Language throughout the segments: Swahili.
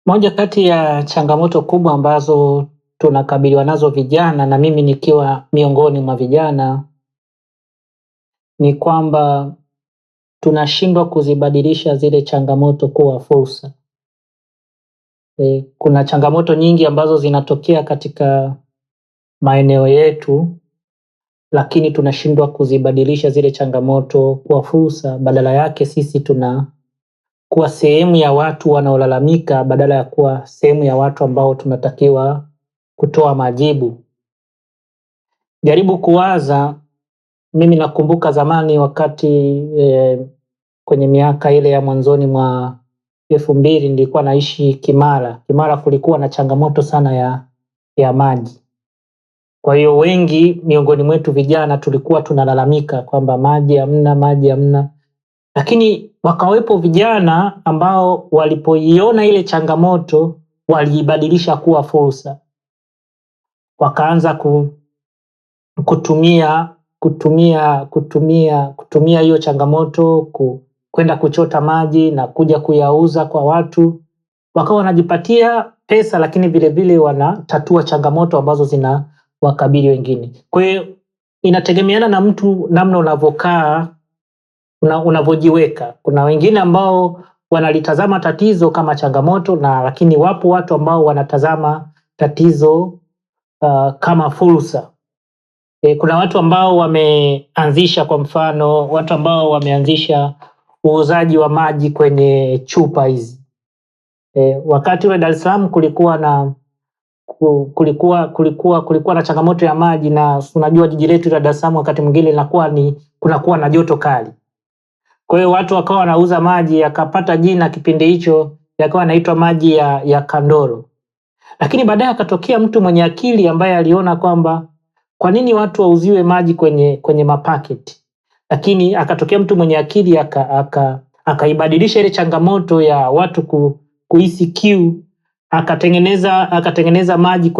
Moja kati ya changamoto kubwa ambazo tunakabiliwa nazo vijana na mimi nikiwa miongoni mwa vijana ni kwamba tunashindwa kuzibadilisha zile changamoto kuwa fursa. Kuna changamoto nyingi ambazo zinatokea katika maeneo yetu, lakini tunashindwa kuzibadilisha zile changamoto kuwa fursa. Badala yake sisi tunakuwa sehemu ya watu wanaolalamika badala ya kuwa sehemu ya watu ambao tunatakiwa kutoa majibu. Jaribu kuwaza, mimi nakumbuka zamani wakati kwenye miaka ile ya mwanzoni mwa 2000 nilikuwa naishi Kimara. Kimara kulikuwa na changamoto sana ya maji. Kwa hiyo wengi miongoni mwetu vijana tulikuwa tunalalamika kwamba maji hamna. Lakini wakawepo vijana ambao walipoiona ile changamoto waliibadilisha kuwa fursa. Wakaanza kutumia hiyo changamoto kwenda kuchota maji na kuja kuyauza kwa watu. Wakawa wanajipatia pesa, lakini vile vile wanatatua changamoto ambazo zinawakabili wengine. Kwa hiyo inategemeana na mtu namna unavyokaa, unavyojiweka. Kuna wengine ambao wanalitazama tatizo kama changamoto lakini wapo watu ambao wanatazama tatizo kama fursa. Kuna watu ambao wameanzisha, kwa mfano, watu ambao wameanzisha uuzaji wa maji kwenye chupa hizi. Wakati ule Dar es Salaam kulikuwa na changamoto ya maji, na unajua jiji letu la Dar es Salaam wakati mwingine kunakuwa na joto kali. Kwa hiyo watu wakawa wanauza maji, yakapata jina kipindi hicho, yakawa yanaitwa maji ya Kandoro. Lakini baadaye akatokea mtu mwenye akili ambaye aliona kwamba kwa nini watu wauziwe maji kwenye mapaketi? Lakini akatokea mtu mwenye akili akaibadilisha ile changamoto ya watu kuhisi kiu, akatengeneza maji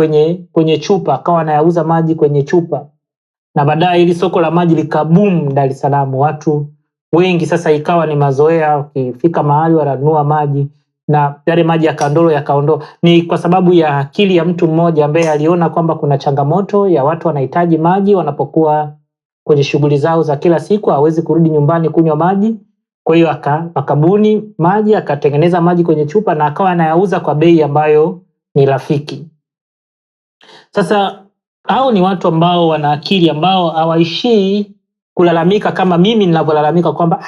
kwenye chupa, akawa anayauza maji kwenye chupa. Na baadaye ili soko la maji likaboom Dar es Salaam. Watu wengi sasa ikawa ni mazoea, ukifika mahali wananunua maji, na yale maji ya Kandoro yakaondoka. Ni kwa sababu ya akili ya mtu mmoja ambaye aliona kwamba kuna changamoto ya watu wanahitaji maji wanapokuwa kwenye shughuli zao za kila siku, hawezi kurudi nyumbani kunywa maji. Kwa hiyo akabuni maji, akatengeneza maji kwenye chupa na akawa anayauza kwa bei ambayo ni rafiki. Sasa hao ni watu ambao wana akili, ambao hawaishii kulalamika kama mimi ninavyolalamika kwamba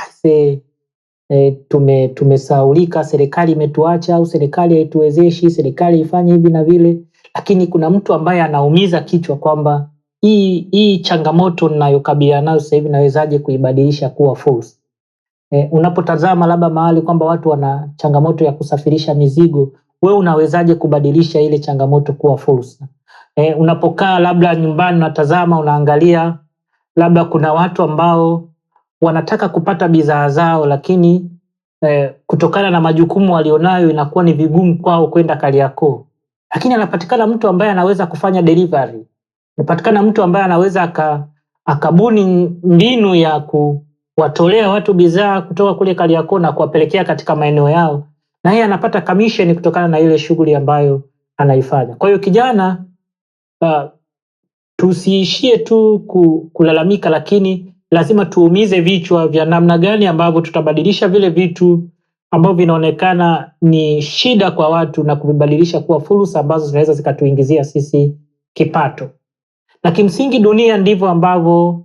tumesaulika, serikali imetuacha, au serikali haituwezeshi, serikali ifanye hivi na vile. Lakini kuna mtu ambaye anaumiza kichwa kwamba hii changamoto ninayokabiliana nayo sasa hivi nawezaje kuibadilisha kuwa fursa. Unapotazama labda mahali kwamba watu wana changamoto ya kusafirisha mizigo, wewe unawezaje kubadilisha ile changamoto kuwa fursa? Unapokaa labda nyumbani unatazama, unaangalia labda kuna watu ambao wanataka kupata bidhaa zao, lakini kutokana na majukumu walionayo inakuwa ni vigumu kwao kwenda Kariakoo. Lakini anapatikana mtu ambaye anaweza kufanya delivery. Anapatikana mtu ambaye anaweza akabuni mbinu ya kuwatolea watu bidhaa kutoka kule Kariakoo na kuwapelekea katika maeneo yao, na yeye anapata commission kutokana na ile shughuli ambayo anaifanya. Kwa hiyo kijana, tusiishie tu kulalamika, lakini lazima tuumize vichwa vya namna gani ambavyo tutabadilisha vile vitu ambavyo vinaonekana ni shida kwa watu na kuvibadilisha kuwa fursa ambazo zinaweza zikatuingizia sisi kipato. Na kimsingi dunia ndivyo ambavyo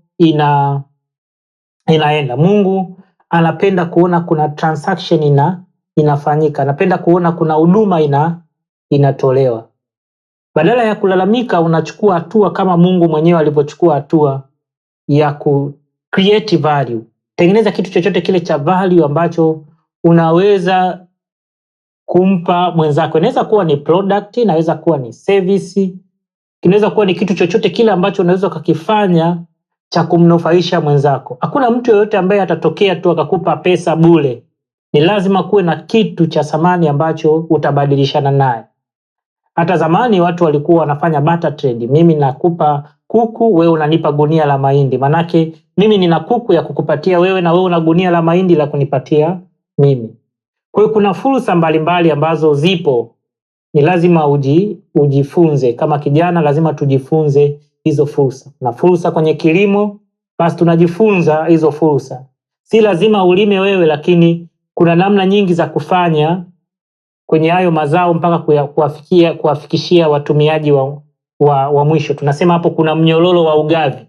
inaenda. Mungu anapenda kuona kuna transaction inafanyika. Anapenda kuona kuna huduma inatolewa. Badala ya kulalamika, unachukua hatua kama Mungu mwenyewe alivyochukua hatua ya create value. Tengeneza kitu chochote kile cha value ambacho unaweza kumpa mwenzako. Inaweza kuwa ni product, inaweza kuwa ni service, inaweza kuwa ni kitu chochote kile ambacho unaweza kukifanya cha kumnufaisha mwenzako. Hakuna mtu yeyote ambaye atatokea tu akakupa pesa bure. Ni lazima kuwe na kitu cha thamani ambacho utabadilishana naye. Hata zamani watu walikuwa wanafanya barter trade. Mimi nakupa kuku, wewe unanipa gunia la mahindi. Manake mimi nina kuku ya kukupatia wewe na wewe una gunia la mahindi la kunipatia mimi. Kwa hiyo kuna fursa mbalimbali ambazo zipo ni lazima ujifunze. Kama kijana lazima tujifunze hizo fursa. Na fursa kwenye kilimo, basi tunajifunza hizo fursa. Si lazima ulime wewe, lakini kuna namna nyingi za kufanya kwenye hayo mazao mpaka kuwafikishia watumiaji wa mwisho. Tunasema hapo kuna mnyororo wa ugavi.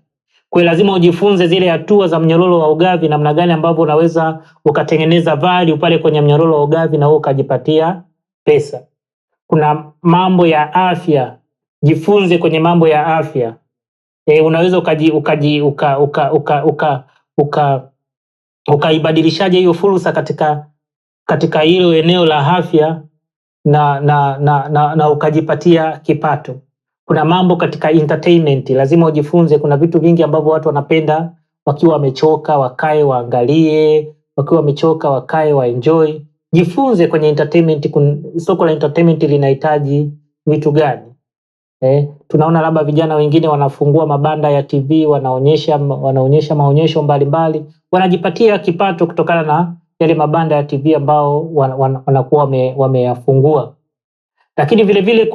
Kwa hiyo lazima ujifunze zile hatua za mnyororo wa ugavi, namna gani ambavyo unaweza ukatengeneza value pale kwenye mnyororo wa ugavi na wewe ukajipatia pesa. Kuna mambo ya afya, jifunze kwenye mambo ya afya. Unaweza ukaibadilishaje hiyo fursa katika hilo eneo la afya na ukajipatia kipato. Kuna mambo katika entertainment, lazima ujifunze. Kuna vitu vingi ambavyo watu wanapenda wakiwa wamechoka wakae waangalie, wakiwa wamechoka wakae waenjoy. Jifunze kwenye entertainment, soko la entertainment linahitaji vitu gani. Tunaona labda vijana wengine wanafungua mabanda ya TV, wanaonyesha maonyesho mbalimbali, wanajipatia kipato kutokana na yale mabanda ya TV ambao wanakuwa wameyafungua. Lakini vile vile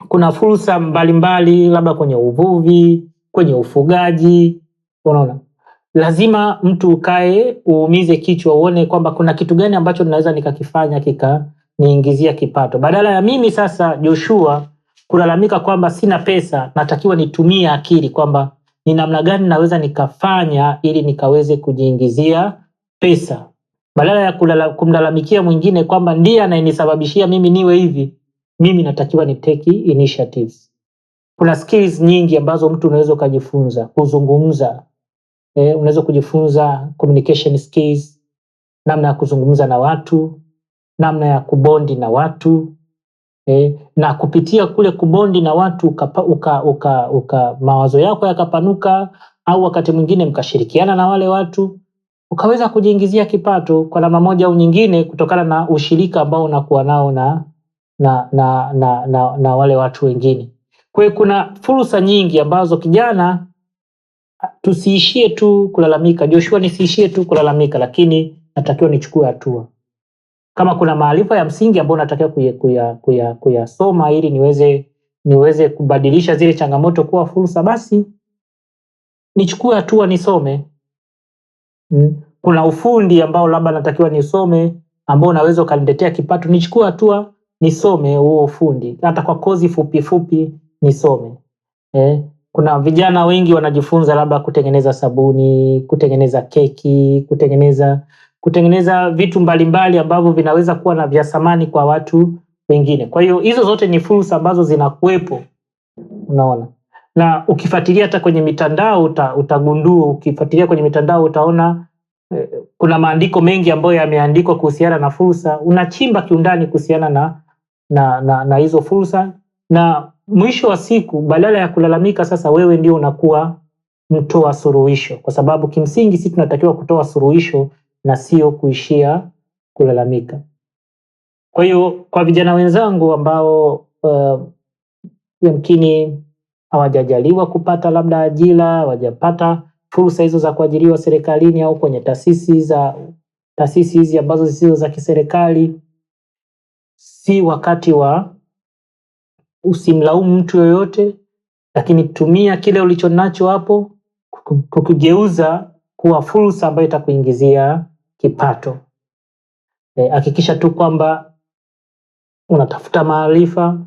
kuna fursa mbalimbali labda kwenye uvuvi, kwenye ufugaji. Unaona, lazima mtu ukae uumize kichwa uone kwamba kuna kitu gani ambacho ninaweza nikakifanya kikaniingizia kipato, badala ya mimi sasa Joshua kulalamika kwamba sina pesa. Natakiwa nitumie akili kwamba ni namna gani naweza nikafanya ili nikaweze kujiingizia pesa, badala ya kumlalamikia mwingine kwamba ndiye anayenisababishia mimi niwe hivi. Mimi natakiwa ni take initiatives. Kuna skills nyingi ambazo mtu unaweza kujifunza. Kuzungumza, unaweza kujifunza communication skills, namna ya kuzungumza na watu, namna ya kubondi na watu, na kupitia kule kubondi na watu mawazo yako yakapanuka, au wakati mwingine mkashirikiana na wale watu ukaweza kujiingizia kipato kwa namna moja au nyingine kutokana na ushirika ambao unakuwa nao na wale watu wengine. Kwa hiyo kuna fursa nyingi ambazo kijana tusiishie tu kulalamika. Joshua, nisiishie tu kulalamika, lakini natakiwa nichukue hatua. Kama kuna maarifa ya msingi ambayo natakiwa kuyasoma ili niweze kubadilisha zile changamoto kuwa fursa, basi nichukue hatua nisome. Kuna ufundi ambao labda natakiwa nisome ambao naweza ukaniletea kipato, nichukue hatua nisome huo ufundi, hata kwa kozi fupi nisome. Kuna vijana wengi wanajifunza labda kutengeneza sabuni, kutengeneza keki, kutengeneza vitu mbalimbali ambavyo vinaweza kuwa na vya thamani kwa watu wengine. Kwa hiyo hizo zote ni fursa ambazo zinakuwepo, unaona. Na ukifuatilia hata kwenye mitandao utagundua, ukifuatilia kwenye mitandao utaona kuna maandiko mengi ambayo yameandikwa kuhusiana na fursa. Unachimba kiundani kuhusiana na hizo fursa, na mwisho wa siku badala ya kulalamika, sasa wewe ndio unakuwa mtoa suluhisho, kwa sababu kimsingi sisi tunatakiwa kutoa suluhisho na sio kuishia kulalamika. Kwa hiyo kwa vijana wenzangu ambao yamkini hawajajaliwa kupata labda ajira, hawajapata fursa hizo za kuajiriwa serikalini au kwenye taasisi hizi ambazo zisizo za kiserikali, si wakati wa usimlaumu mtu yoyote, lakini tumia kile ulicho nacho hapo kukigeuza kuwa fursa ambayo itakuingizia kipato. Hakikisha tu kwamba unatafuta maarifa,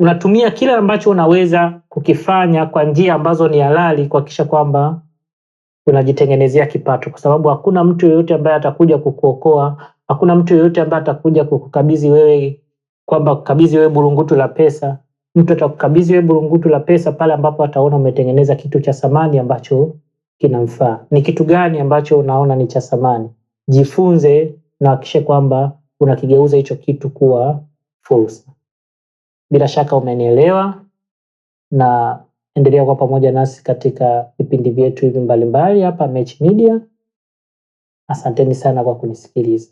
unatumia kile ambacho unaweza kukifanya kwa njia ambazo ni halali, kuhakikisha kwamba unajitengenezea kipato, kwa sababu hakuna mtu yeyote ambaye atakuja kukuokoa, hakuna mtu yeyote ambaye atakuja kukukabidhi wewe kwamba kukabidhi wewe burungutu la pesa. Mtu atakukabidhi wewe burungutu la pesa pale ambapo ataona umetengeneza kitu cha thamani ambacho kinamfaa. Ni kitu gani ambacho unaona ni cha thamani? Jifunze na hakikisha kwamba unakigeuza hicho kitu kuwa fursa. Bila shaka umenielewa, na endelea kwa pamoja nasi katika vipindi vyetu hivi mbalimbali hapa Mech Media. Asanteni sana kwa kunisikiliza.